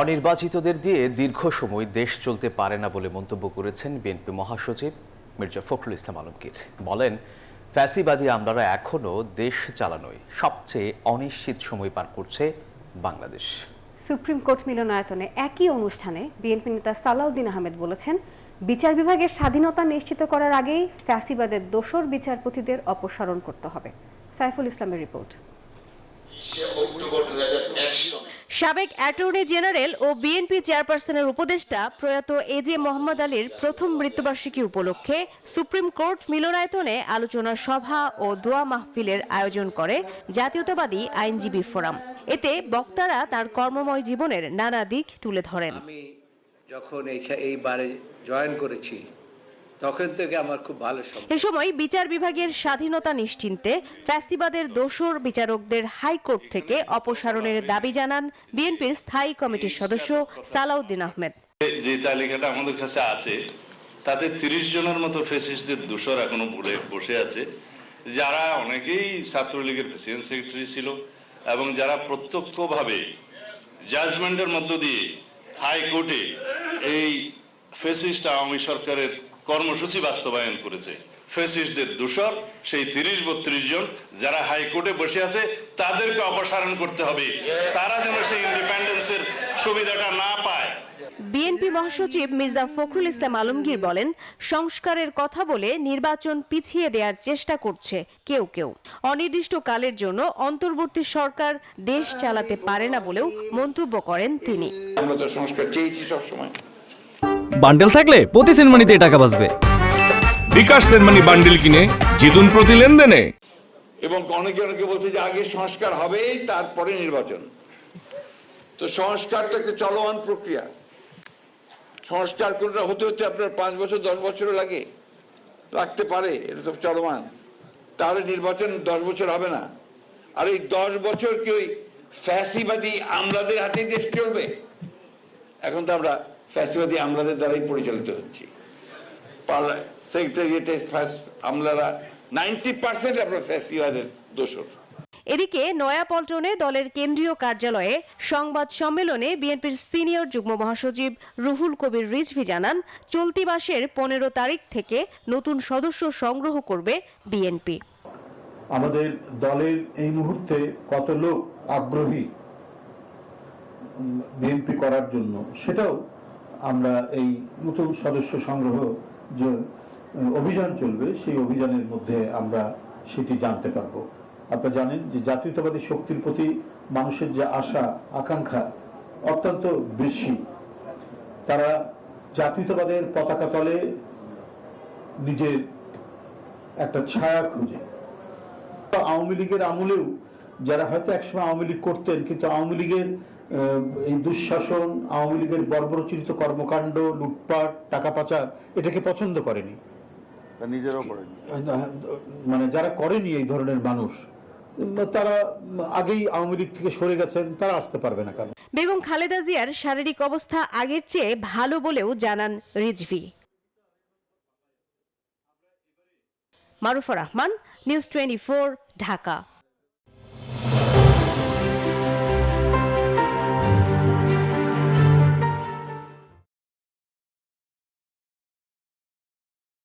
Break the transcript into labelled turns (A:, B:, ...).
A: অনির্বাচিতদের দিয়ে দীর্ঘ সময় দেশ চলতে পারে না বলে মন্তব্য করেছেন বিএনপি মহাসচিব মির্জা ফখরুল ইসলাম আলমগীর। বলেন, ফ্যাসিবাদী আমলারা এখনও দেশ চালানোয় সবচেয়ে অনিশ্চিত সময় পার করছে বাংলাদেশ।
B: সুপ্রিম কোর্ট মিলনায়তনে একই অনুষ্ঠানে বিএনপি নেতা সালাউদ্দিন আহমেদ বলেছেন, বিচার বিভাগের স্বাধীনতা নিশ্চিত করার আগেই ফ্যাসিবাদের দোসর বিচারপতিদের অপসারণ করতে হবে। সাইফুল ইসলামের রিপোর্ট।
C: সাবেক অ্যাটর্নি জেনারেল ও বিএনপি চেয়ারপারসনের উপদেষ্টা প্রয়াত এজে মোহাম্মদ আলীর প্রথম মৃত্যুবার্ষিকী উপলক্ষে সুপ্রিম কোর্ট মিলনায়তনে আলোচনা সভা ও দোয়া মাহফিলের আয়োজন করে জাতীয়তাবাদী আইনজীবী ফোরাম। এতে বক্তারা তার কর্মময় জীবনের নানা দিক তুলে ধরেন।
D: আমি যখন এইবারে জয়েন করেছি তখন থেকে আমার খুব ভালো সময়।
C: এ সময় বিচার বিভাগের স্বাধীনতা নিশ্চিন্তে ফ্যাসিবাদের দোসর বিচারকদের হাইকোর্ট থেকে অপসারণের দাবি জানান বিএনপির স্থায়ী কমিটির সদস্য সালাউদ্দিন আহমেদ।
E: যে তালিকাটা আমাদের কাছে আছে তাতে 30 জনের মতো ফ্যাসিস্টদের দোসর এখনো বসে আছে, যারা অনেকেই ছাত্রলীগের প্রেসিডেন্ট সেক্রেটারি ছিল এবং যারা প্রত্যক্ষভাবে জাজমেন্টের মধ্য দিয়ে হাইকোর্টে এই ফ্যাসিস্ট আওয়ামী সরকারের কর্মসূচি বাস্তবায়ন করেছে। ফ্যাসিস্টদের দোসর সেই 30-32 জন যারা হাইকোর্টে বসে আছে তাদেরকে অপসারণ করতে হবে, তারা যেন সেই ইন্ডিপেন্ডেন্সের সুবিধাটা না পায়।
C: বিএনপি মহাসচিব মির্জা ফখরুল ইসলাম আলমগীর বলেন, সংস্কারের কথা বলে নির্বাচন পিছিয়ে দেওয়ার চেষ্টা করছে কেউ কেউ। অনির্দিষ্টকালের জন্য অন্তর্বর্তী সরকার দেশ চালাতে পারে না বলেও মন্তব্য করেন তিনি।
F: আমরা তো সংস্কার চেয়েছি সবসময়।
G: বান্ডেল থাকলে প্রতি সেনমানিতে টাকা বাঁচবে।
H: বিকাশ সেনমানি বান্ডেল কিনে জিতুন প্রতি লেনদেনে।
F: এবং অনেকে বলছে যে আগে সংস্কার হবেই তারপরে নির্বাচন। তো সংস্কার তো একটা চলমান প্রক্রিয়া। সংস্কার কোনটা হতে হচ্ছে আপনার 5 বছর 10 বছরও লাগতে পারে, এটা তো চলমান। তাহলে নির্বাচন 10 বছর হবে না। আর এই 10 বছর কি ওই ফ্যাসিবাদী আমলাদের হাতে দেশ চলবে? এখন তো আমরা ফ্যাসিবাদী আমলাদের দ্বারাই পরিচালিত হচ্ছি। সেক্রেটারিয়েটে আমলারা 90% আপনার ফ্যাসিবাদের দোসর।
C: এদিকে নয়াপল্টনে দলের কেন্দ্রীয় কার্যালয়ে সংবাদ সম্মেলনে বিএনপির সিনিয়র যুগ্ম মহাসচিব রুহুল কবির রিজভী জানান, চলতি মাসের 15 তারিখ থেকে নতুন সদস্য সংগ্রহ করবে বিএনপি।
I: আমাদের দলের এই মুহূর্তে কত লোক আগ্রহী বিএনপি করার জন্য, সেটাও আমরা এই নতুন সদস্য সংগ্রহ যে অভিযান চলবে সেই অভিযানের মধ্যে আমরা সেটি জানতে পারবো। আপনারা জানেন যে জাতীয়তাবাদী শক্তির প্রতি মানুষের যে আশা আকাঙ্ক্ষা অত্যন্ত বেশি। তারা জাতীয়তাবাদের পতাকা তলে নিজের একটা ছায়া খুঁজে। আওয়ামী লীগের আমলেও যারা হয়তো একসময় আওয়ামী লীগ করতেন, কিন্তু আওয়ামী লীগের এই দুঃশাসন, আওয়ামী লীগের বর্বরচিত কর্মকাণ্ড, লুটপাট, টাকা পাচার, এটাকে পছন্দ করেনি,
F: নিজেরাও করেনি।
I: মানে যারা করেনি এই ধরনের মানুষ, তারা আগেই আওয়ামী লীগ থেকে সরে গেছেন, তারা আসতে পারবে না। কেন?
C: বেগম খালেদা জিয়ার শারীরিক অবস্থা আগের চেয়ে ভালো বলেও জানান রিজভী। মারুফা রহমান, নিউজ 24, ঢাকা।